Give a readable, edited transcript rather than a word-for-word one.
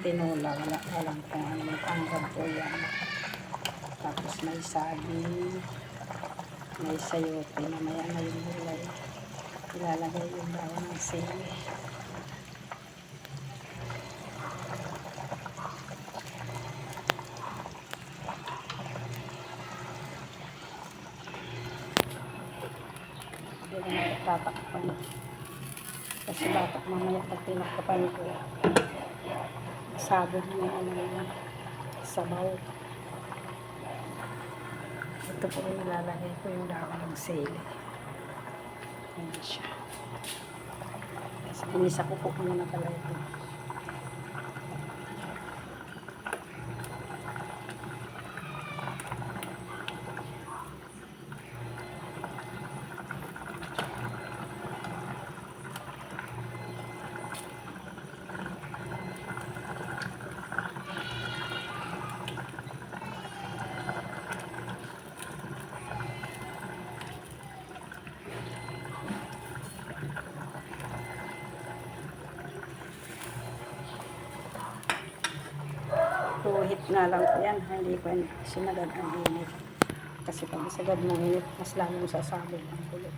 tinola. Wala alam kung ano, may tanggap po yan. Tapos may saging, may sayote. Mamaya na yung gulay. Ilalagay yung dahon ng sili. Hindi na nagtatakpan. Kasi baka mamaya pag tinakpan ko, sabog na yung sabaw. Ito po ilalagay ko yung dahon ng sili. Ayan siya. Kasi inisa ko po muna pala ito. Tuhit nga lang po yan. Hindi ko yan sinagad ang init. Kasi pag isagad mo init, mas lalong sasabog ang kulot.